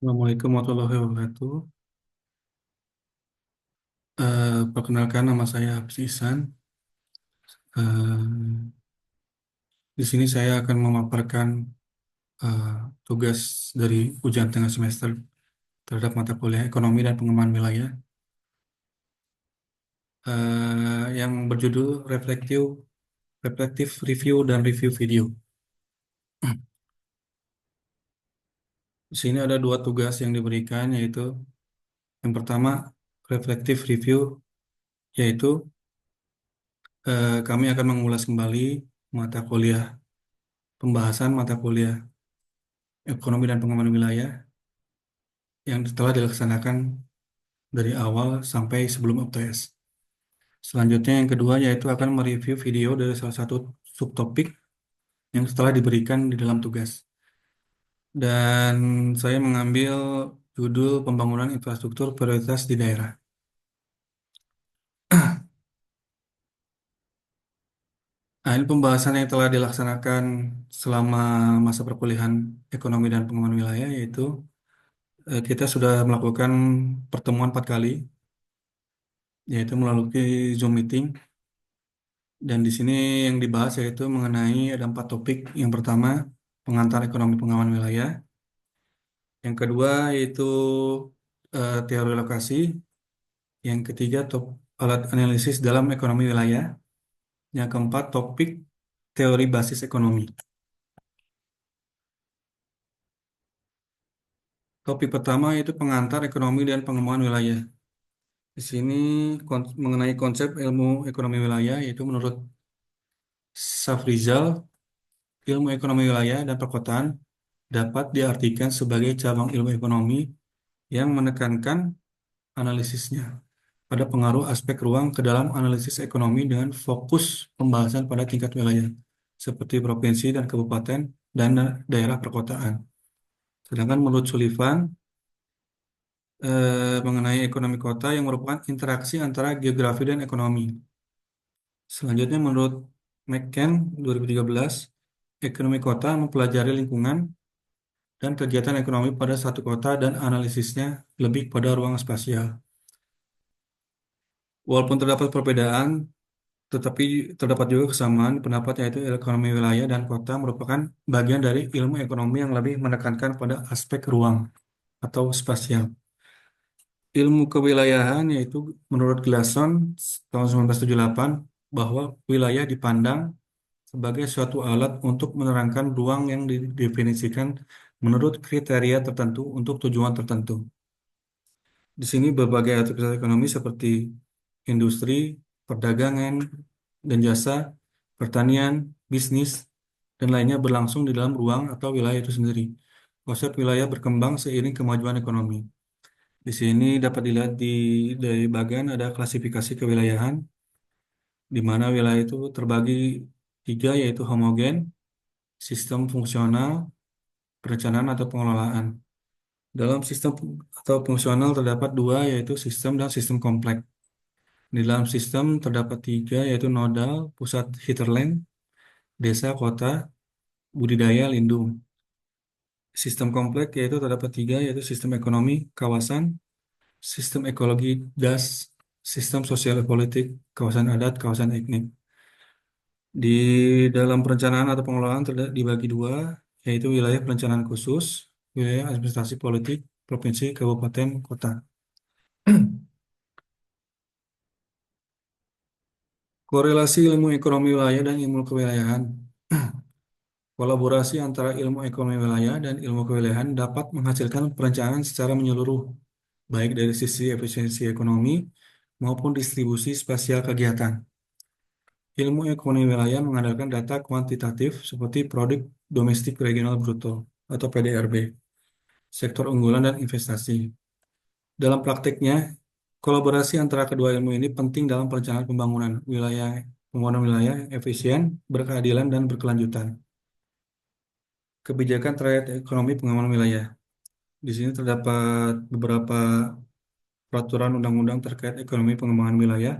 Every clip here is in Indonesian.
Assalamualaikum warahmatullahi wabarakatuh. Perkenalkan nama saya Hafiz Ihsan. Eh, di sini saya akan memaparkan eh, tugas dari ujian tengah semester terhadap mata kuliah ekonomi dan pengembangan wilayah yang berjudul Reflective Review dan Review Video. Di sini ada dua tugas yang diberikan, yaitu yang pertama Reflective Review, yaitu kami akan mengulas kembali mata kuliah pembahasan mata kuliah ekonomi dan pengembangan wilayah yang telah dilaksanakan dari awal sampai sebelum UTS. Selanjutnya yang kedua yaitu akan mereview video dari salah satu subtopik yang telah diberikan di dalam tugas. Dan saya mengambil judul pembangunan infrastruktur prioritas di daerah. Nah, ini pembahasan yang telah dilaksanakan selama masa perkuliahan ekonomi dan pengembangan wilayah, yaitu kita sudah melakukan pertemuan 4 kali, yaitu melalui Zoom meeting. Dan di sini yang dibahas yaitu mengenai ada 4 topik. Yang pertama, pengantar ekonomi pengaman wilayah. Yang kedua yaitu teori lokasi. Yang ketiga, alat analisis dalam ekonomi wilayah. Yang keempat, topik teori basis ekonomi. Topik pertama yaitu pengantar ekonomi dan pengembangan wilayah. Di sini mengenai konsep ilmu ekonomi wilayah, yaitu menurut Safrizal, ilmu ekonomi wilayah dan perkotaan dapat diartikan sebagai cabang ilmu ekonomi yang menekankan analisisnya pada pengaruh aspek ruang ke dalam analisis ekonomi dengan fokus pembahasan pada tingkat wilayah, seperti provinsi dan kabupaten dan daerah perkotaan. Sedangkan menurut Sullivan, mengenai ekonomi kota yang merupakan interaksi antara geografi dan ekonomi. Selanjutnya menurut McCann 2013, ekonomi kota mempelajari lingkungan dan kegiatan ekonomi pada satu kota dan analisisnya lebih pada ruang spasial. Walaupun terdapat perbedaan, tetapi terdapat juga kesamaan pendapat, yaitu ekonomi wilayah dan kota merupakan bagian dari ilmu ekonomi yang lebih menekankan pada aspek ruang atau spasial. Ilmu kewilayahan yaitu menurut Glasson tahun 1978 bahwa wilayah dipandang sebagai suatu alat untuk menerangkan ruang yang didefinisikan menurut kriteria tertentu untuk tujuan tertentu. Di sini berbagai aktivitas ekonomi seperti industri, perdagangan, dan jasa, pertanian, bisnis, dan lainnya berlangsung di dalam ruang atau wilayah itu sendiri. Konsep wilayah berkembang seiring kemajuan ekonomi. Di sini dapat dilihat dari bagian ada klasifikasi kewilayahan, di mana wilayah itu terbagi 3, yaitu homogen, sistem fungsional, perencanaan atau pengelolaan. Dalam sistem atau fungsional terdapat 2, yaitu sistem dan sistem kompleks. Di dalam sistem terdapat 3, yaitu nodal, pusat hinterland, desa, kota, budidaya, lindung. Sistem kompleks yaitu terdapat 3, yaitu sistem ekonomi, kawasan, sistem ekologi, das, sistem sosial politik, kawasan adat, kawasan etnik. Di dalam perencanaan atau pengelolaan dibagi 2, yaitu wilayah perencanaan khusus, wilayah administrasi politik, provinsi, kabupaten, kota. Korelasi ilmu ekonomi wilayah dan ilmu kewilayahan. Kolaborasi antara ilmu ekonomi wilayah dan ilmu kewilayahan dapat menghasilkan perencanaan secara menyeluruh, baik dari sisi efisiensi ekonomi maupun distribusi spasial kegiatan. Ilmu ekonomi wilayah mengandalkan data kuantitatif seperti produk domestik regional bruto atau PDRB, sektor unggulan dan investasi. Dalam prakteknya, kolaborasi antara kedua ilmu ini penting dalam perencanaan pembangunan wilayah yang efisien, berkeadilan dan berkelanjutan. Kebijakan terkait ekonomi pengembangan wilayah. Di sini terdapat beberapa peraturan undang-undang terkait ekonomi pengembangan wilayah.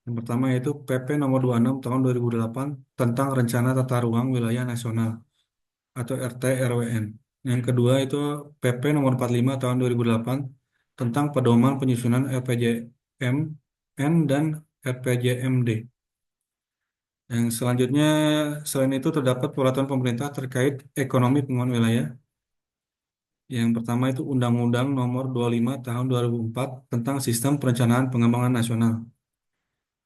Yang pertama yaitu PP nomor 26 tahun 2008 tentang Rencana Tata Ruang Wilayah Nasional atau RT RWN. Yang kedua itu PP nomor 45 tahun 2008 tentang pedoman penyusunan RPJMN dan RPJMD. Yang selanjutnya, selain itu terdapat peraturan pemerintah terkait ekonomi penguatan wilayah. Yang pertama itu Undang-Undang Nomor 25 Tahun 2004 tentang Sistem Perencanaan Pengembangan Nasional.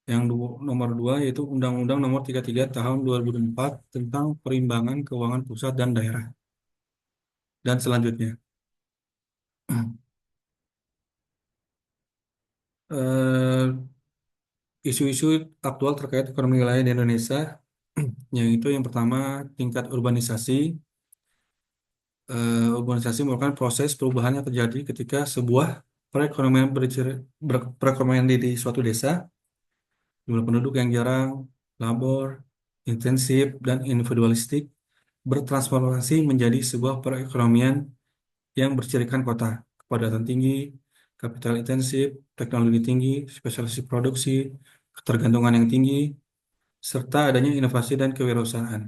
Yang nomor dua yaitu Undang-Undang Nomor 33 Tahun 2004 tentang Perimbangan Keuangan Pusat dan Daerah. Dan selanjutnya, eh, isu-isu aktual terkait ekonomi wilayah di Indonesia, yaitu yang pertama tingkat urbanisasi. Urbanisasi merupakan proses perubahan yang terjadi ketika sebuah perekonomian di suatu desa, jumlah penduduk yang jarang, labor, intensif, dan individualistik, bertransformasi menjadi sebuah perekonomian yang bercirikan kota, kepadatan tinggi, kapital intensif, teknologi tinggi, spesialisasi produksi, ketergantungan yang tinggi, serta adanya inovasi dan kewirausahaan.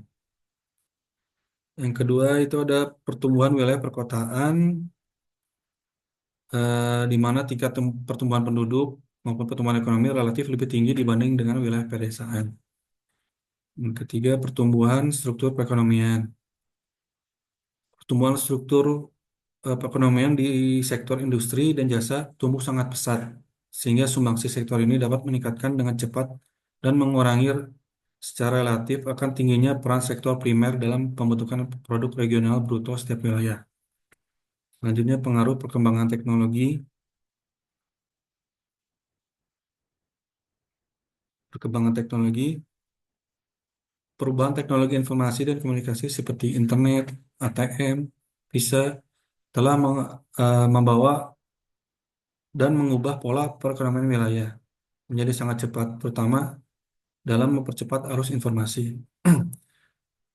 Yang kedua itu ada pertumbuhan wilayah perkotaan, di mana tingkat pertumbuhan penduduk maupun pertumbuhan ekonomi relatif lebih tinggi dibanding dengan wilayah pedesaan. Yang ketiga, pertumbuhan struktur perekonomian. Pertumbuhan struktur perekonomian di sektor industri dan jasa tumbuh sangat pesat, sehingga sumbangsi sektor ini dapat meningkatkan dengan cepat dan mengurangi secara relatif akan tingginya peran sektor primer dalam pembentukan produk regional bruto setiap wilayah. Selanjutnya, pengaruh perkembangan teknologi. Perkembangan teknologi, perubahan teknologi informasi dan komunikasi seperti internet, ATM, bisa telah membawa dan mengubah pola perekonomian wilayah menjadi sangat cepat, terutama dalam mempercepat arus informasi.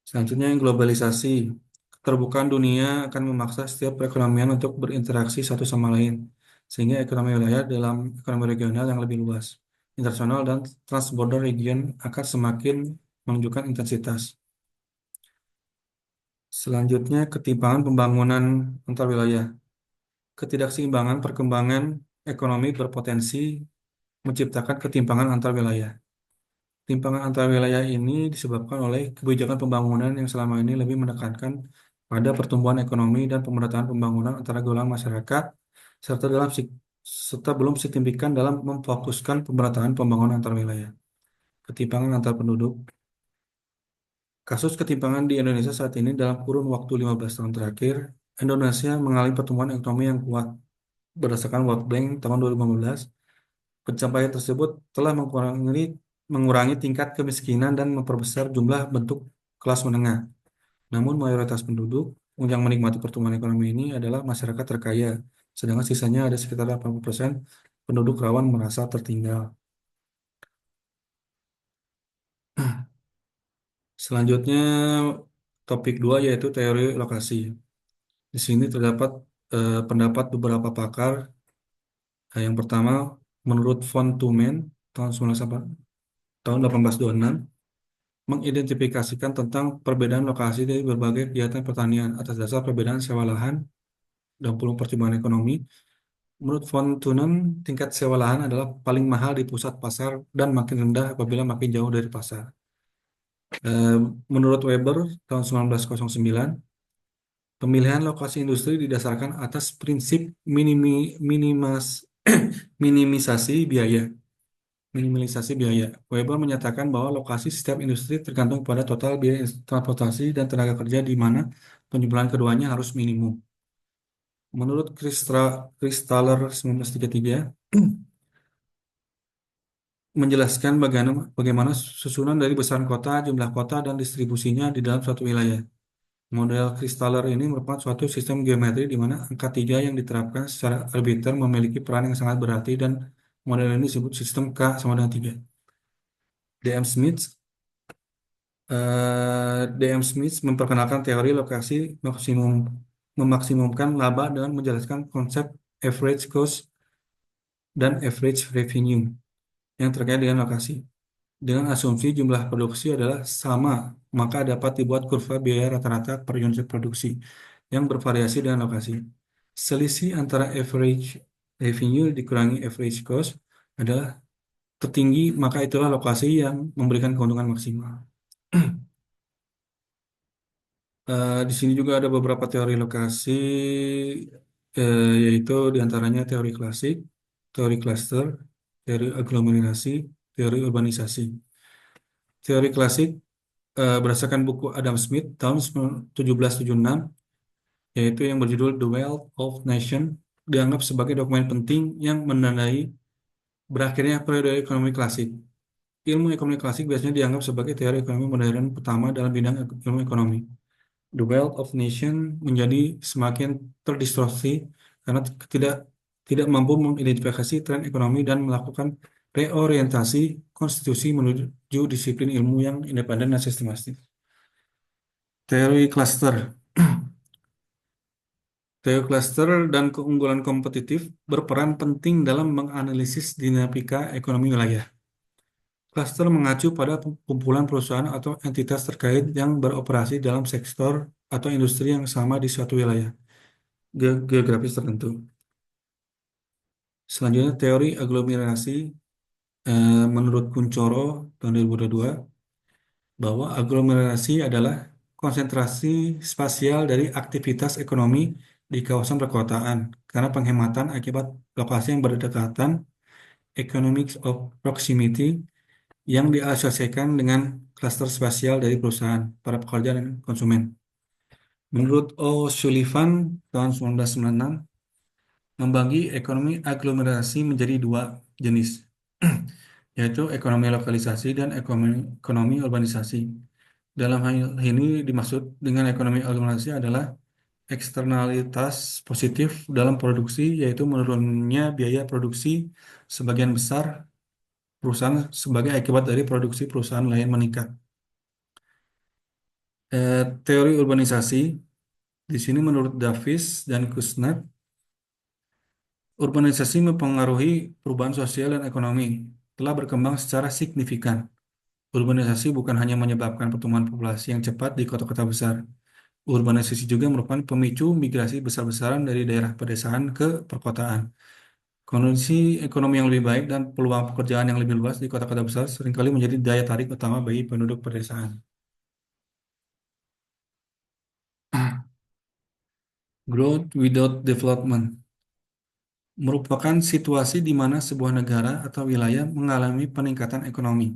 Selanjutnya, yang globalisasi. Keterbukaan dunia akan memaksa setiap perekonomian untuk berinteraksi satu sama lain, sehingga ekonomi wilayah dalam ekonomi regional yang lebih luas, internasional dan transborder region akan semakin menunjukkan intensitas. Selanjutnya, ketimpangan pembangunan antar wilayah. Ketidakseimbangan perkembangan ekonomi berpotensi menciptakan ketimpangan antar wilayah. Ketimpangan antar wilayah ini disebabkan oleh kebijakan pembangunan yang selama ini lebih menekankan pada pertumbuhan ekonomi dan pemerataan pembangunan antara golongan masyarakat, serta serta belum signifikan dalam memfokuskan pemerataan pembangunan antar wilayah. Ketimpangan antar penduduk. Kasus ketimpangan di Indonesia saat ini dalam kurun waktu 15 tahun terakhir, Indonesia mengalami pertumbuhan ekonomi yang kuat. Berdasarkan World Bank tahun 2015, pencapaian tersebut telah mengurangi tingkat kemiskinan dan memperbesar jumlah bentuk kelas menengah. Namun mayoritas penduduk yang menikmati pertumbuhan ekonomi ini adalah masyarakat terkaya, sedangkan sisanya ada sekitar 80% penduduk rawan merasa tertinggal. Selanjutnya, topik 2 yaitu teori lokasi. Di sini terdapat pendapat beberapa pakar. Yang pertama, menurut von Thuman tahun 1826, mengidentifikasikan tentang perbedaan lokasi dari berbagai kegiatan pertanian atas dasar perbedaan sewa lahan dan pertimbangan ekonomi. Menurut von Thunen, tingkat sewa lahan adalah paling mahal di pusat pasar dan makin rendah apabila makin jauh dari pasar. Eh, Menurut Weber tahun 1909, pemilihan lokasi industri didasarkan atas prinsip minimisasi biaya. Minimalisasi biaya. Weber menyatakan bahwa lokasi setiap industri tergantung pada total biaya transportasi dan tenaga kerja di mana penjumlahan keduanya harus minimum. Menurut Kristaller 1933, menjelaskan bagaimana susunan dari besaran kota, jumlah kota, dan distribusinya di dalam suatu wilayah. Model Kristaller ini merupakan suatu sistem geometri di mana angka 3 yang diterapkan secara arbiter memiliki peran yang sangat berarti dan model ini disebut sistem K sama dengan 3. D.M. Smith D.M. Smith memperkenalkan teori lokasi memaksimumkan laba dengan menjelaskan konsep average cost dan average revenue yang terkait dengan lokasi. Dengan asumsi jumlah produksi adalah sama, maka dapat dibuat kurva biaya rata-rata per unit produksi. yang bervariasi dengan lokasi. Selisih antara average revenue dikurangi average cost adalah tertinggi, maka itulah lokasi yang memberikan keuntungan maksimal. Di sini juga ada beberapa teori lokasi, yaitu diantaranya teori klasik, teori cluster, teori aglomerasi, teori urbanisasi. Teori klasik berdasarkan buku Adam Smith tahun 1776, yaitu yang berjudul The Wealth of Nation, dianggap sebagai dokumen penting yang menandai berakhirnya periode ekonomi klasik. Ilmu ekonomi klasik biasanya dianggap sebagai teori ekonomi modern pertama dalam bidang ilmu ekonomi. The Wealth of Nation menjadi semakin terdistorsi karena tidak tidak mampu mengidentifikasi tren ekonomi dan melakukan reorientasi konstitusi menuju disiplin ilmu yang independen dan sistematis. Teori cluster. Teori cluster dan keunggulan kompetitif berperan penting dalam menganalisis dinamika ekonomi wilayah. Cluster mengacu pada kumpulan perusahaan atau entitas terkait yang beroperasi dalam sektor atau industri yang sama di suatu wilayah geografis tertentu. Selanjutnya, teori aglomerasi menurut Kuncoro tahun 2022 bahwa aglomerasi adalah konsentrasi spasial dari aktivitas ekonomi di kawasan perkotaan karena penghematan akibat lokasi yang berdekatan, economics of proximity, yang diasosiasikan dengan klaster spasial dari perusahaan, para pekerja, dan konsumen. Menurut O'Sullivan tahun 1996, membagi ekonomi aglomerasi menjadi dua jenis, yaitu ekonomi lokalisasi dan ekonomi urbanisasi. Dalam hal ini dimaksud dengan ekonomi aglomerasi adalah eksternalitas positif dalam produksi, yaitu menurunnya biaya produksi sebagian besar perusahaan sebagai akibat dari produksi perusahaan lain meningkat. Teori urbanisasi di sini menurut Davis dan Kuznets, urbanisasi mempengaruhi perubahan sosial dan ekonomi telah berkembang secara signifikan. Urbanisasi bukan hanya menyebabkan pertumbuhan populasi yang cepat di kota-kota besar. Urbanisasi juga merupakan pemicu migrasi besar-besaran dari daerah pedesaan ke perkotaan. Kondisi ekonomi yang lebih baik dan peluang pekerjaan yang lebih luas di kota-kota besar seringkali menjadi daya tarik utama bagi penduduk pedesaan. Growth without development merupakan situasi di mana sebuah negara atau wilayah mengalami peningkatan ekonomi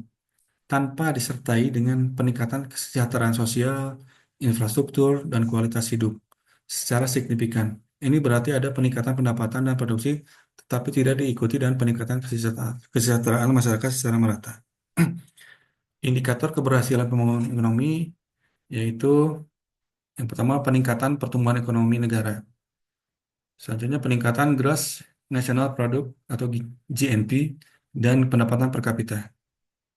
tanpa disertai dengan peningkatan kesejahteraan sosial, infrastruktur, dan kualitas hidup secara signifikan. Ini berarti ada peningkatan pendapatan dan produksi, tetapi tidak diikuti dengan peningkatan kesejahteraan masyarakat secara merata. Indikator keberhasilan pembangunan ekonomi yaitu yang pertama peningkatan pertumbuhan ekonomi negara. Selanjutnya peningkatan Gross National Product atau GNP dan pendapatan per kapita.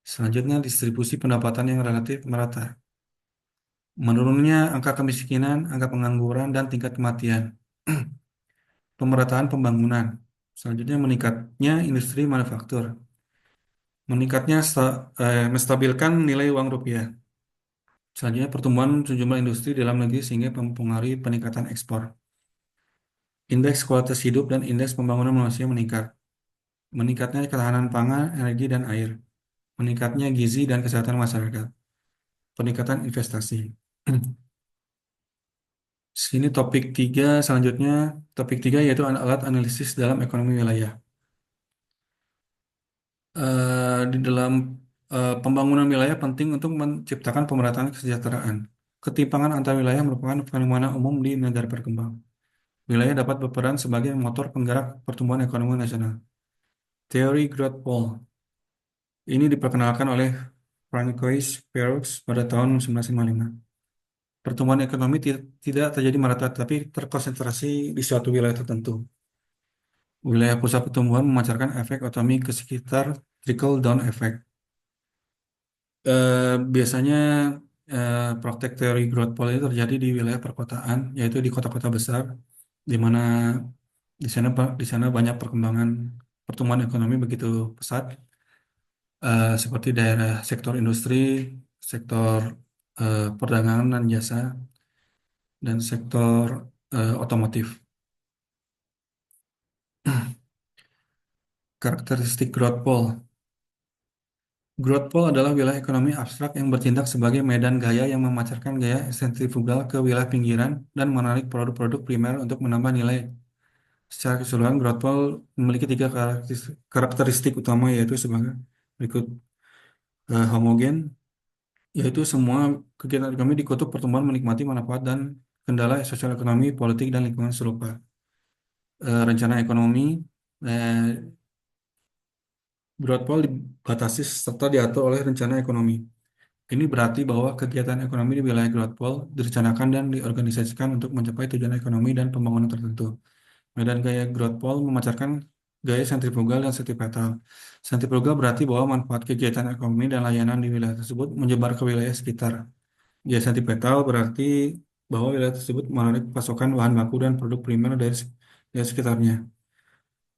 Selanjutnya distribusi pendapatan yang relatif merata. Menurunnya angka kemiskinan, angka pengangguran, dan tingkat kematian. Pemerataan pembangunan. Selanjutnya meningkatnya industri manufaktur. Menstabilkan nilai uang rupiah. Selanjutnya pertumbuhan sejumlah industri dalam negeri sehingga mempengaruhi peningkatan ekspor. Indeks kualitas hidup dan indeks pembangunan manusia meningkat. Meningkatnya ketahanan pangan, energi, dan air. Meningkatnya gizi dan kesehatan masyarakat. Peningkatan investasi. Sini topik 3 selanjutnya. Topik 3 yaitu alat analisis dalam ekonomi wilayah. Di dalam pembangunan wilayah penting untuk menciptakan pemerataan kesejahteraan. Ketimpangan antar wilayah merupakan fenomena umum di negara berkembang. Wilayah dapat berperan sebagai motor penggerak pertumbuhan ekonomi nasional. Teori growth pole ini diperkenalkan oleh Francois Perroux pada tahun 1955. Pertumbuhan ekonomi tidak terjadi merata, tapi terkonsentrasi di suatu wilayah tertentu. Wilayah pusat pertumbuhan memancarkan efek otomi ke sekitar trickle down effect. Biasanya praktek teori growth pole itu terjadi di wilayah perkotaan, yaitu di kota-kota besar, di mana di sana banyak perkembangan pertumbuhan ekonomi begitu pesat, seperti daerah sektor industri, sektor perdagangan dan jasa, dan sektor otomotif. Karakteristik growth pole. Growth pole adalah wilayah ekonomi abstrak yang bertindak sebagai medan gaya yang memancarkan gaya sentrifugal ke wilayah pinggiran dan menarik produk-produk primer untuk menambah nilai. Secara keseluruhan, growth pole memiliki tiga karakteristik utama yaitu sebagai berikut. Homogen, yaitu semua kegiatan ekonomi dikutuk pertumbuhan menikmati manfaat dan kendala sosial ekonomi, politik, dan lingkungan serupa. Rencana ekonomi, eh, growth pole dibatasi serta diatur oleh rencana ekonomi. Ini berarti bahwa kegiatan ekonomi di wilayah growth pole direncanakan dan diorganisasikan untuk mencapai tujuan ekonomi dan pembangunan tertentu. Medan gaya growth pole memancarkan gaya sentrifugal dan sentipetal. Sentrifugal berarti bahwa manfaat kegiatan ekonomi dan layanan di wilayah tersebut menyebar ke wilayah sekitar. Gaya sentipetal berarti bahwa wilayah tersebut menarik pasokan bahan baku dan produk primer dari sekitarnya.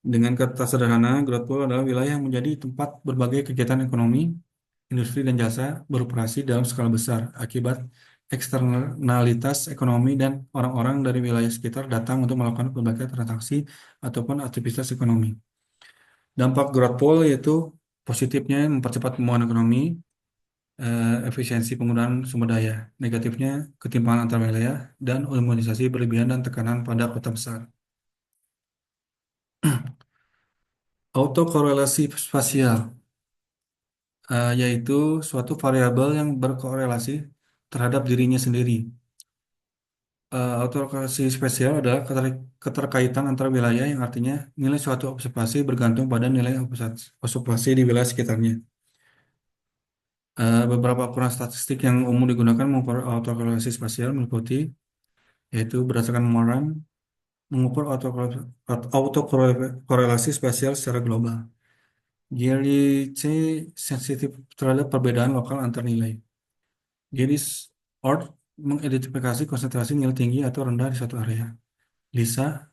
Dengan kata sederhana, growth pole adalah wilayah yang menjadi tempat berbagai kegiatan ekonomi, industri, dan jasa beroperasi dalam skala besar akibat eksternalitas ekonomi dan orang-orang dari wilayah sekitar datang untuk melakukan berbagai transaksi ataupun aktivitas ekonomi. Dampak growth pole yaitu positifnya mempercepat pembangunan ekonomi, efisiensi penggunaan sumber daya. Negatifnya ketimpangan antar wilayah dan urbanisasi berlebihan dan tekanan pada kota besar. Autokorelasi spasial, yaitu suatu variabel yang berkorelasi terhadap dirinya sendiri. Autokorelasi spasial adalah keterkaitan antara wilayah yang artinya nilai suatu observasi bergantung pada nilai observasi di wilayah sekitarnya. Beberapa ukuran statistik yang umum digunakan mengukur autokorelasi spasial meliputi yaitu berdasarkan Moran mengukur autokorelasi spasial secara global. GRIC sensitif terhadap perbedaan lokal antar nilai. GRIS-ORT mengidentifikasi konsentrasi nilai tinggi atau rendah di suatu area. LISA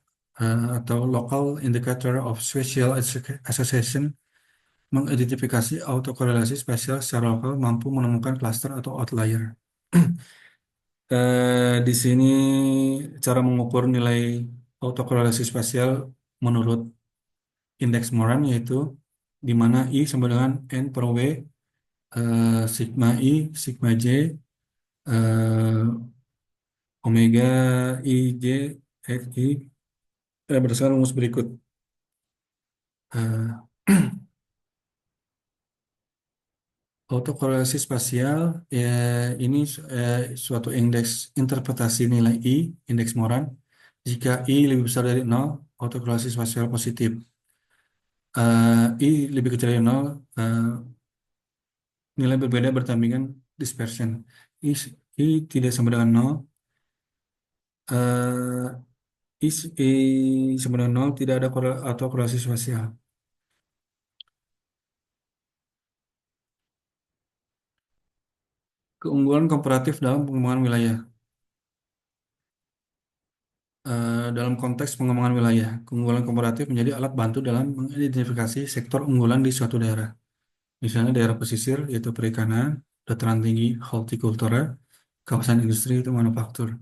atau Local Indicator of Spatial Association mengidentifikasi autokorelasi spasial secara lokal mampu menemukan klaster atau outlier. Di sini cara mengukur nilai autokorelasi spasial menurut indeks Moran yaitu di mana I sama dengan N per W, sigma I, sigma J, omega I, J, X, I, berdasarkan rumus berikut. Eh, Autokorelasi spasial ya ini suatu indeks interpretasi nilai I, indeks Moran. Jika I lebih besar dari 0, autokorelasi spasial positif. I lebih kecil dari 0, nilai berbeda bertambingan dispersion. I, I tidak sama dengan 0, I sama dengan 0, tidak ada autokorelasi spasial. Keunggulan komparatif dalam pengembangan wilayah. Dalam konteks pengembangan wilayah, keunggulan komparatif menjadi alat bantu dalam mengidentifikasi sektor unggulan di suatu daerah. Misalnya daerah pesisir, yaitu perikanan, dataran tinggi, hortikultura, kawasan industri, itu manufaktur.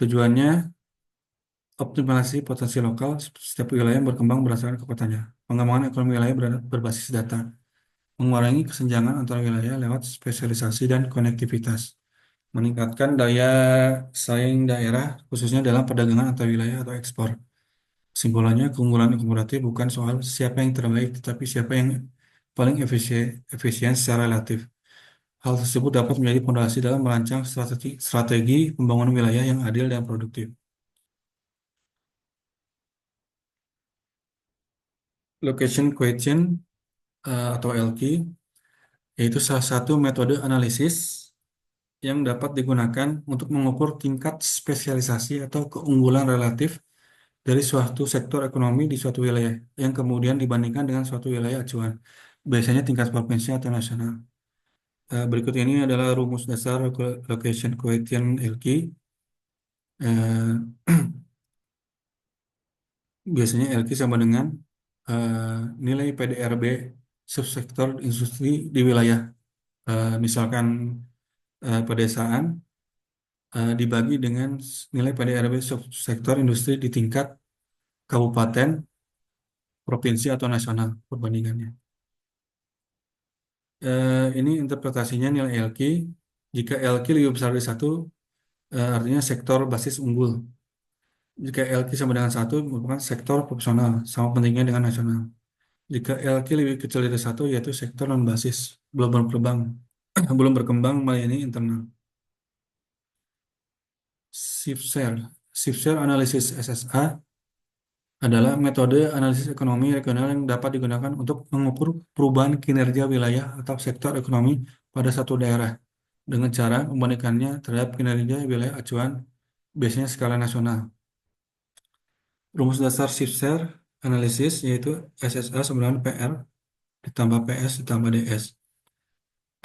Tujuannya, optimalisasi potensi lokal, setiap wilayah yang berkembang berdasarkan kekuatannya. Pengembangan ekonomi wilayah berbasis data, mengurangi kesenjangan antara wilayah lewat spesialisasi dan konektivitas, meningkatkan daya saing daerah, khususnya dalam perdagangan antar wilayah atau ekspor. Kesimpulannya, keunggulan komparatif bukan soal siapa yang terbaik, tetapi siapa yang paling efisien secara relatif. Hal tersebut dapat menjadi fondasi dalam merancang strategi pembangunan wilayah yang adil dan produktif. Location question atau LQ yaitu salah satu metode analisis yang dapat digunakan untuk mengukur tingkat spesialisasi atau keunggulan relatif dari suatu sektor ekonomi di suatu wilayah yang kemudian dibandingkan dengan suatu wilayah acuan, biasanya tingkat provinsi atau nasional. Berikut ini adalah rumus dasar location question LQ. Eh, Biasanya LQ sama dengan eh, nilai PDRB subsektor industri di wilayah. Misalkan pedesaan, dibagi dengan nilai PDRB sektor industri di tingkat kabupaten, provinsi, atau nasional perbandingannya. Ini interpretasinya nilai LQ. Jika LQ lebih besar dari satu, artinya sektor basis unggul. Jika LQ sama dengan satu, merupakan sektor profesional, sama pentingnya dengan nasional. Jika LQ lebih kecil dari satu, yaitu sektor non basis, belum berkembang, belum berkembang melayani internal. Shift share, shift share analisis SSA adalah metode analisis ekonomi regional yang dapat digunakan untuk mengukur perubahan kinerja wilayah atau sektor ekonomi pada satu daerah dengan cara membandingkannya terhadap kinerja wilayah acuan, biasanya skala nasional. Rumus dasar shift share analisis yaitu SSA sama dengan PR ditambah PS ditambah DS.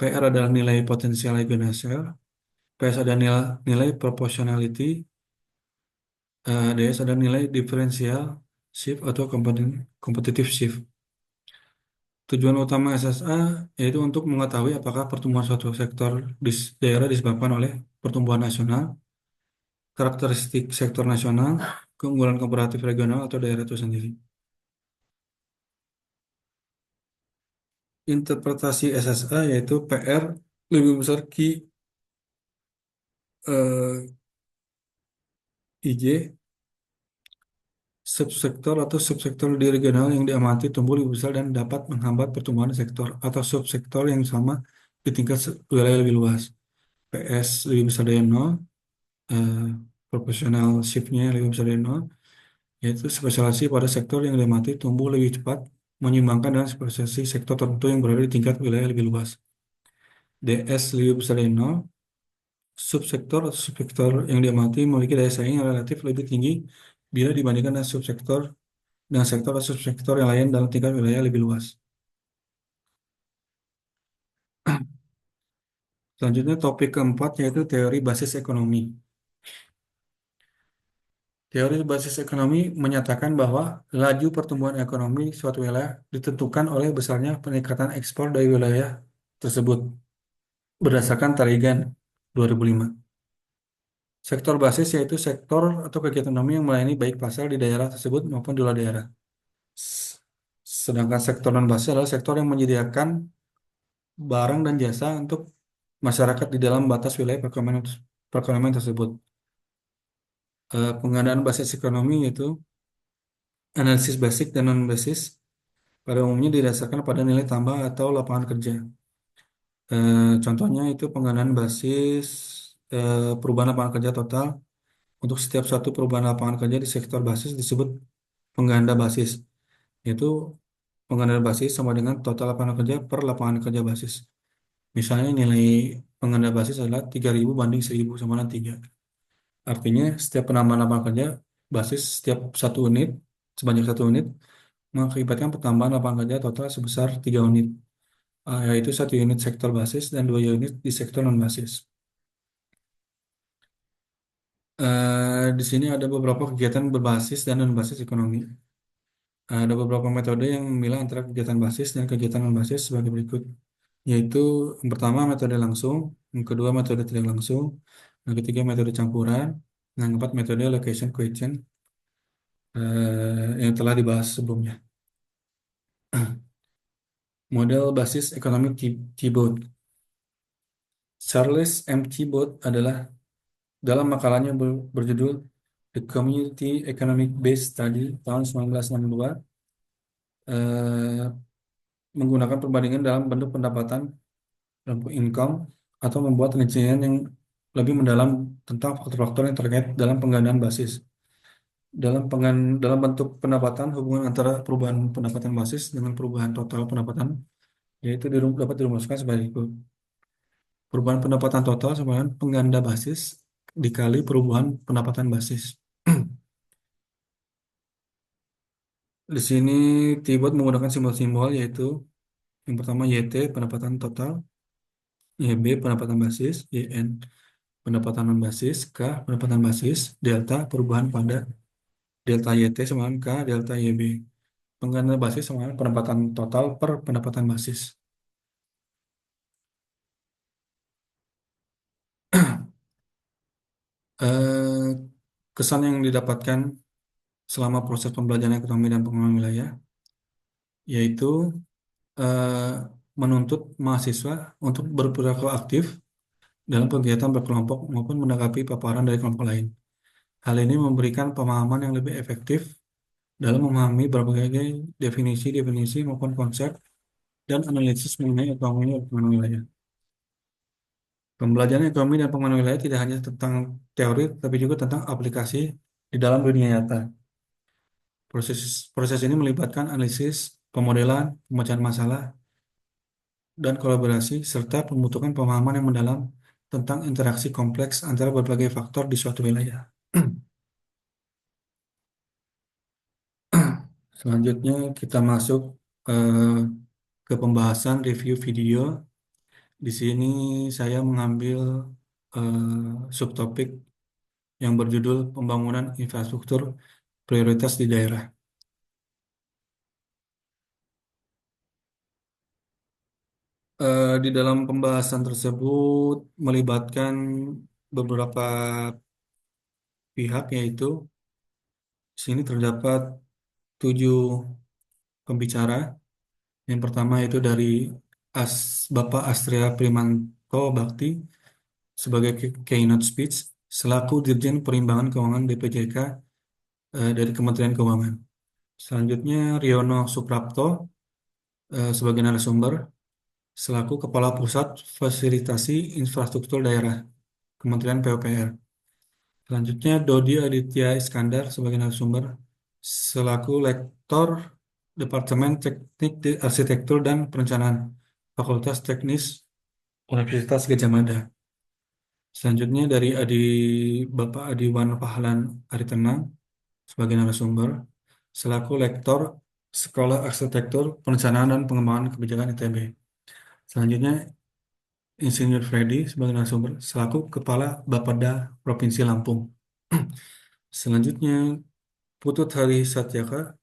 PR adalah nilai potensial regional share, PS adalah nilai proportionality, DS adalah nilai differential shift atau competitive shift. Tujuan utama SSA yaitu untuk mengetahui apakah pertumbuhan suatu sektor di daerah disebabkan oleh pertumbuhan nasional, karakteristik sektor nasional, keunggulan komparatif regional atau daerah itu sendiri. Interpretasi SSA yaitu PR lebih besar eh, IJ, subsektor atau subsektor di regional yang diamati tumbuh lebih besar dan dapat menghambat pertumbuhan sektor atau subsektor yang sama di tingkat wilayah lebih luas. PS lebih besar dari 0, eh, proportional shift-nya lebih besar dari 0, yaitu spesialisasi pada sektor yang diamati tumbuh lebih cepat, menyeimbangkan dengan spesialisasi sektor tertentu yang berada di tingkat wilayah lebih luas. DS lebih besar dari 0, subsektor atau subsektor yang diamati memiliki daya saing yang relatif lebih tinggi bila dibandingkan dengan subsektor dengan sektor atau subsektor yang lain dalam tingkat wilayah lebih luas. Selanjutnya topik keempat yaitu teori basis ekonomi. Teori basis ekonomi menyatakan bahwa laju pertumbuhan ekonomi suatu wilayah ditentukan oleh besarnya peningkatan ekspor dari wilayah tersebut berdasarkan Tarigan 2005. Sektor basis yaitu sektor atau kegiatan ekonomi yang melayani baik pasar di daerah tersebut maupun di luar daerah. S- Sedangkan sektor non basis adalah sektor yang menyediakan barang dan jasa untuk masyarakat di dalam batas wilayah perekonomian tersebut. Pengadaan basis ekonomi yaitu analisis basic dan non basis pada umumnya didasarkan pada nilai tambah atau lapangan kerja. Contohnya itu pengadaan basis perubahan lapangan kerja total. Untuk setiap satu perubahan lapangan kerja di sektor basis disebut pengganda basis, yaitu pengganda basis sama dengan total lapangan kerja per lapangan kerja basis. Misalnya nilai pengganda basis adalah 3.000 banding 1.000 sama dengan 3. Artinya setiap penambahan lapangan kerja basis setiap satu unit sebanyak satu unit mengakibatkan pertambahan lapangan kerja total sebesar 3 unit, yaitu satu unit sektor basis dan 2 unit di sektor non basis. Di sini ada beberapa kegiatan berbasis dan non basis ekonomi. Ada beberapa metode yang memilah antara kegiatan basis dan kegiatan non basis sebagai berikut, yaitu yang pertama metode langsung, yang kedua metode tidak langsung, yang ketiga metode campuran, yang keempat metode location question yang telah dibahas sebelumnya. Model basis ekonomi Thiebaud. Charles M. Thiebaud adalah dalam makalahnya berjudul The Community Economic Based Study tahun 1962 eh, menggunakan perbandingan dalam bentuk pendapatan dan income atau membuat rincian yang lebih mendalam tentang faktor-faktor yang terkait dalam penggandaan basis. Dalam bentuk pendapatan, hubungan antara perubahan pendapatan basis dengan perubahan total pendapatan yaitu dapat dirumuskan sebagai berikut. Perubahan pendapatan total sama dengan pengganda basis dikali perubahan pendapatan basis. Di sini Tibot menggunakan simbol-simbol yaitu yang pertama YT pendapatan total, YB pendapatan basis, YN pendapatan non basis, K pendapatan basis, delta perubahan pada delta YT sama dengan K delta YB. Pengganda basis sama dengan pendapatan total per pendapatan basis. Eh, Kesan yang didapatkan selama proses pembelajaran ekonomi dan pengembangan wilayah, yaitu eh, menuntut mahasiswa untuk berperilaku aktif dalam kegiatan berkelompok maupun menanggapi paparan dari kelompok lain. Hal ini memberikan pemahaman yang lebih efektif dalam memahami berbagai definisi-definisi maupun konsep dan analisis mengenai ekonomi dan pengembangan wilayah. Pembelajaran ekonomi dan pengembangan wilayah tidak hanya tentang teori, tapi juga tentang aplikasi di dalam dunia nyata. Proses proses ini melibatkan analisis, pemodelan, pemecahan masalah, dan kolaborasi, serta pembentukan pemahaman yang mendalam tentang interaksi kompleks antara berbagai faktor di suatu wilayah. Selanjutnya kita masuk eh, ke pembahasan review video. Di sini saya mengambil subtopik yang berjudul Pembangunan Infrastruktur Prioritas di Daerah. Di dalam pembahasan tersebut melibatkan beberapa pihak, yaitu di sini terdapat 7 pembicara. Yang pertama itu dari Bapak Astria Primanto Bakti sebagai keynote speech selaku Dirjen Perimbangan Keuangan DPJK dari Kementerian Keuangan. Selanjutnya Riono Suprapto sebagai narasumber selaku Kepala Pusat Fasilitasi Infrastruktur Daerah Kementerian PUPR. Selanjutnya Dodi Aditya Iskandar sebagai narasumber selaku Lektor Departemen Teknik Arsitektur dan Perencanaan Fakultas Teknis Universitas Gadjah Mada. Selanjutnya dari Bapak Adiwan Fahlan Aritonang sebagai narasumber selaku Lektor Sekolah Arsitektur Perencanaan dan Pengembangan Kebijakan ITB. Selanjutnya Insinyur Freddy sebagai narasumber selaku Kepala Bapeda Provinsi Lampung. Selanjutnya Putut Hari Satyaka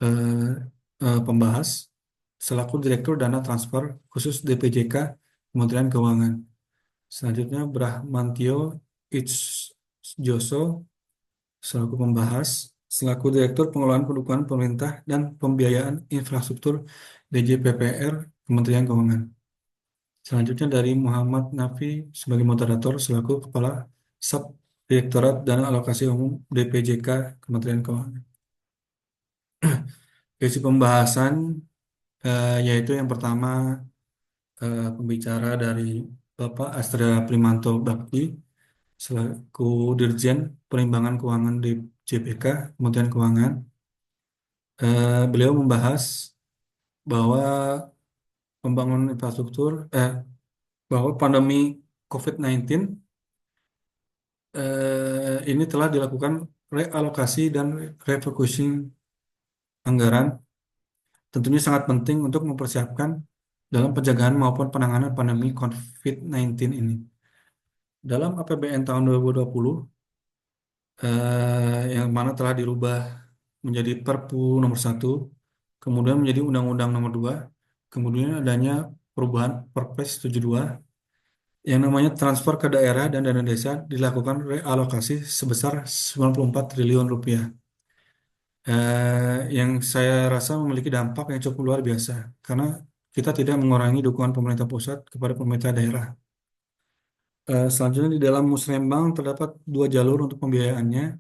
eh, pembahas selaku Direktur Dana Transfer Khusus DPJK Kementerian Keuangan. Selanjutnya Brahmantio Icjoso selaku pembahas selaku Direktur Pengelolaan Pendukungan Pemerintah dan Pembiayaan Infrastruktur DJPPR Kementerian Keuangan. Selanjutnya dari Muhammad Nafi sebagai moderator selaku Kepala Sub Direktorat Dana Alokasi Umum DPJK Kementerian Keuangan. Isi pembahasan yaitu yang pertama pembicara dari Bapak Astra Primanto Bakti selaku Dirjen Perimbangan Keuangan di JPK Kementerian Keuangan. Beliau membahas bahwa pembangunan infrastruktur bahwa pandemi COVID-19 ini telah dilakukan realokasi dan refocusing anggaran, tentunya sangat penting untuk mempersiapkan dalam pencegahan maupun penanganan pandemi COVID-19 ini. Dalam APBN tahun 2020, yang mana telah dirubah menjadi Perpu nomor 1, kemudian menjadi Undang-Undang nomor 2, kemudian adanya perubahan Perpres 72, yang namanya transfer ke daerah dan dana desa dilakukan realokasi sebesar 94 triliun rupiah. Yang saya rasa memiliki dampak yang cukup luar biasa karena kita tidak mengurangi dukungan pemerintah pusat kepada pemerintah daerah. Selanjutnya di dalam Musrembang terdapat 2 jalur untuk pembiayaannya.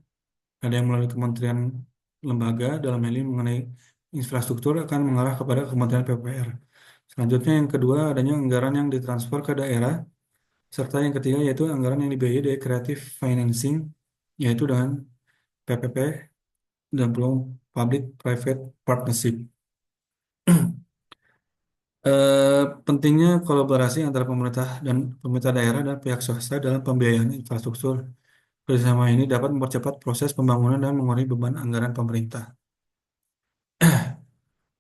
Ada yang melalui kementerian lembaga dalam hal ini mengenai infrastruktur akan mengarah kepada Kementerian PUPR. Selanjutnya yang kedua adanya anggaran yang ditransfer ke daerah, serta yang ketiga yaitu anggaran yang dibiayai dari creative financing, yaitu dengan PPP dan belum public private partnership. Pentingnya kolaborasi antara pemerintah dan pemerintah daerah dan pihak swasta dalam pembiayaan infrastruktur. Kerjasama ini dapat mempercepat proses pembangunan dan mengurangi beban anggaran pemerintah.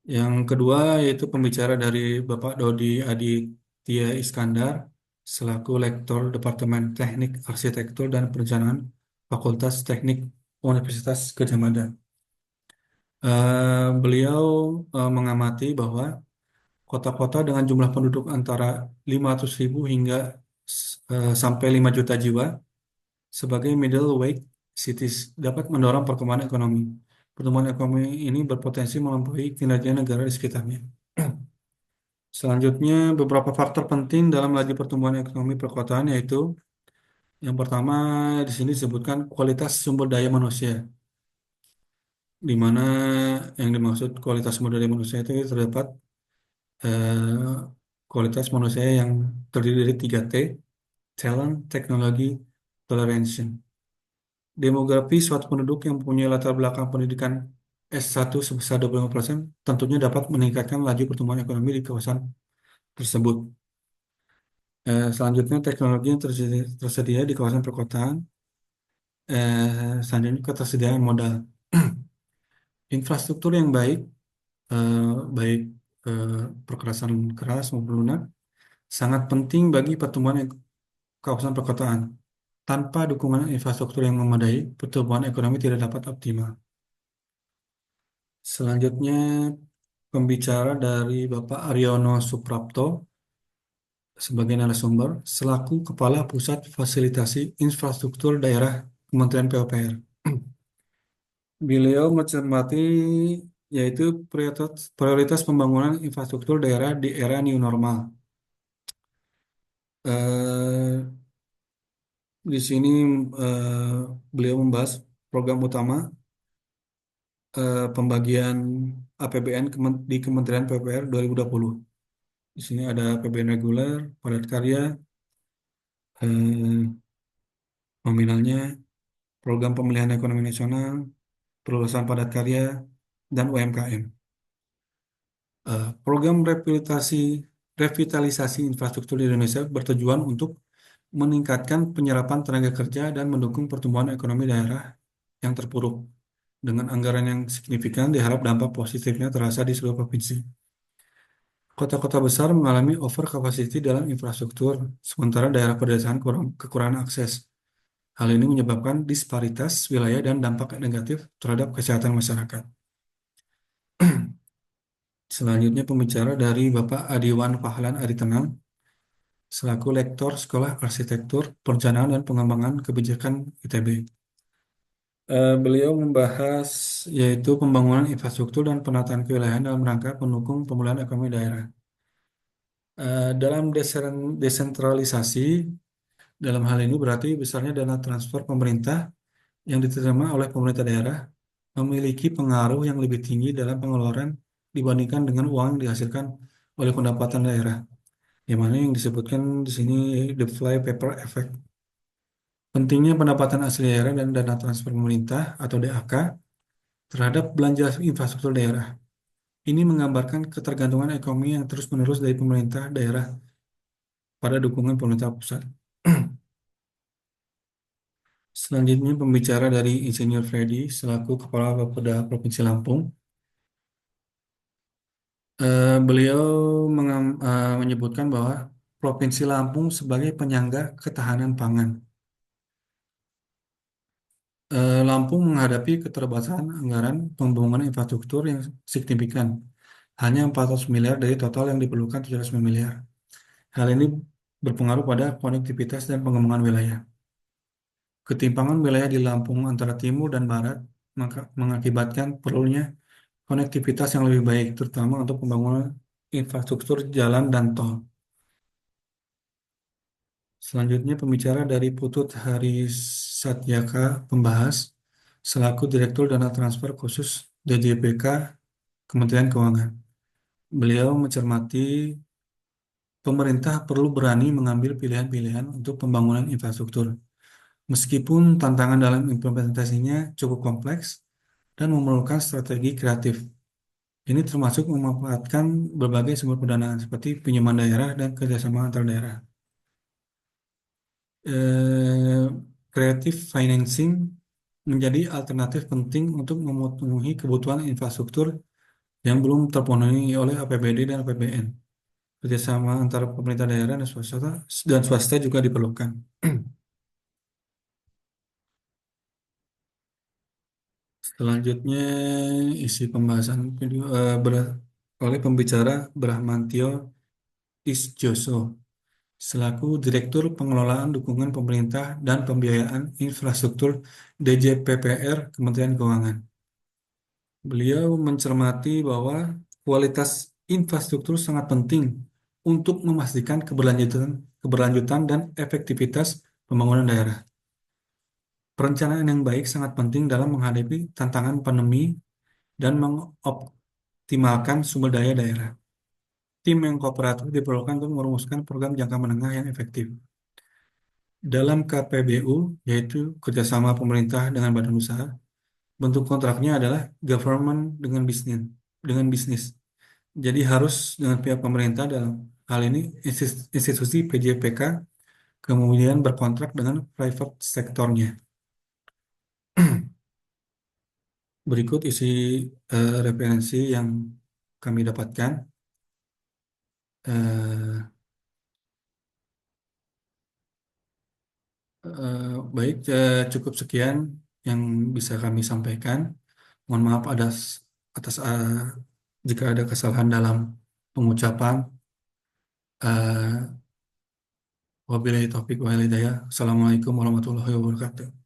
Yang kedua yaitu pembicara dari Bapak Dodi Aditya Iskandar selaku Lektor Departemen Teknik Arsitektur dan Perencanaan Fakultas Teknik Universitas Gadjah Mada. Beliau mengamati bahwa kota-kota dengan jumlah penduduk antara 500.000 hingga sampai 5 juta jiwa sebagai middleweight cities dapat mendorong perkembangan ekonomi. Pertumbuhan ekonomi ini berpotensi melampaui kinerja negara di sekitarnya. Selanjutnya, beberapa faktor penting dalam laju pertumbuhan ekonomi perkotaan yaitu yang pertama di sini disebutkan kualitas sumber daya manusia, di mana yang dimaksud kualitas sumber daya manusia itu terdapat eh, kualitas manusia yang terdiri dari 3T, talent, teknologi, toleration. Demografi suatu penduduk yang mempunyai latar belakang pendidikan S1 sebesar 25% tentunya dapat meningkatkan laju pertumbuhan ekonomi di kawasan tersebut. Selanjutnya, teknologi yang tersedia di kawasan perkotaan. Selanjutnya, ketersediaan modal. Infrastruktur yang baik, eh, baik eh, perkerasan keras maupun lunak, sangat penting bagi pertumbuhan kawasan perkotaan. Tanpa dukungan infrastruktur yang memadai, pertumbuhan ekonomi tidak dapat optimal. Selanjutnya, pembicara dari Bapak Aryono Suprapto sebagai narasumber selaku Kepala Pusat Fasilitasi Infrastruktur Daerah Kementerian PUPR. Beliau mencermati yaitu prioritas pembangunan infrastruktur daerah di era new normal. Eh, di sini beliau membahas program utama pembagian APBN di Kementerian PUPR 2020. Di sini ada APBN reguler, padat karya, eh, nominalnya, program pemulihan ekonomi nasional, perluasan padat karya, dan UMKM. Program revitalisasi infrastruktur di Indonesia bertujuan untuk meningkatkan penyerapan tenaga kerja dan mendukung pertumbuhan ekonomi daerah yang terpuruk. Dengan anggaran yang signifikan, diharap dampak positifnya terasa di seluruh provinsi. Kota-kota besar mengalami over capacity dalam infrastruktur, sementara daerah pedesaan kekurangan akses. Hal ini menyebabkan disparitas wilayah dan dampak negatif terhadap kesehatan masyarakat. Selanjutnya pembicara dari Bapak Adiwan Fahlan Aritenang, selaku Lektor Sekolah Arsitektur, Perencanaan dan Pengembangan Kebijakan ITB. Beliau membahas yaitu pembangunan infrastruktur dan penataan kewilayahan dalam rangka pendukung pemulihan ekonomi daerah. Dalam desentralisasi, dalam hal ini berarti besarnya dana transfer pemerintah yang diterima oleh pemerintah daerah memiliki pengaruh yang lebih tinggi dalam pengeluaran dibandingkan dengan uang yang dihasilkan oleh pendapatan daerah. Yang mana yang disebutkan di sini the fly-paper effect. Pentingnya pendapatan asli daerah dan dana transfer pemerintah atau DAK terhadap belanja infrastruktur daerah. Ini menggambarkan ketergantungan ekonomi yang terus-menerus dari pemerintah daerah pada dukungan pemerintah pusat. Selanjutnya pembicara dari Insinyur Freddy selaku Kepala Bapeda Provinsi Lampung. Beliau menyebutkan bahwa Provinsi Lampung sebagai penyangga ketahanan pangan. Lampung menghadapi keterbatasan anggaran pembangunan infrastruktur yang signifikan. Hanya 400 miliar dari total yang diperlukan 700 miliar. Hal ini berpengaruh pada konektivitas dan pengembangan wilayah. Ketimpangan wilayah di Lampung antara timur dan barat mengakibatkan perlunya konektivitas yang lebih baik, terutama untuk pembangunan infrastruktur jalan dan tol. Selanjutnya pembicara dari Putut Satyaka pembahas selaku Direktur Dana Transfer Khusus DJPK Kementerian Keuangan. Beliau mencermati pemerintah perlu berani mengambil pilihan-pilihan untuk pembangunan infrastruktur. Meskipun tantangan dalam implementasinya cukup kompleks dan memerlukan strategi kreatif. Ini termasuk memanfaatkan berbagai sumber pendanaan seperti pinjaman daerah dan kerjasama antar daerah. Eh, Creative financing menjadi alternatif penting untuk memenuhi kebutuhan infrastruktur yang belum terpenuhi oleh APBD dan APBN. Kerjasama antara pemerintah daerah dan swasta juga diperlukan. Selanjutnya isi pembahasan video oleh pembicara Brahmantio Isjoso selaku Direktur Pengelolaan Dukungan Pemerintah dan Pembiayaan Infrastruktur DJPPR Kementerian Keuangan. Beliau mencermati bahwa kualitas infrastruktur sangat penting untuk memastikan keberlanjutan dan efektivitas pembangunan daerah. Perencanaan yang baik sangat penting dalam menghadapi tantangan pandemi dan mengoptimalkan sumber daya daerah. Tim yang kooperatif diperlukan untuk merumuskan program jangka menengah yang efektif. Dalam KPBU, yaitu kerjasama pemerintah dengan badan usaha, bentuk kontraknya adalah government dengan bisnis. Jadi harus dengan pihak pemerintah dalam hal ini institusi PJPK kemudian berkontrak dengan private sektornya. Berikut isi referensi yang kami dapatkan. Eh, Baik, cukup sekian yang bisa kami sampaikan. Mohon maaf atas jika ada kesalahan dalam pengucapan. Wabillahi taufiq wal hidayah. Assalamualaikum warahmatullahi wabarakatuh.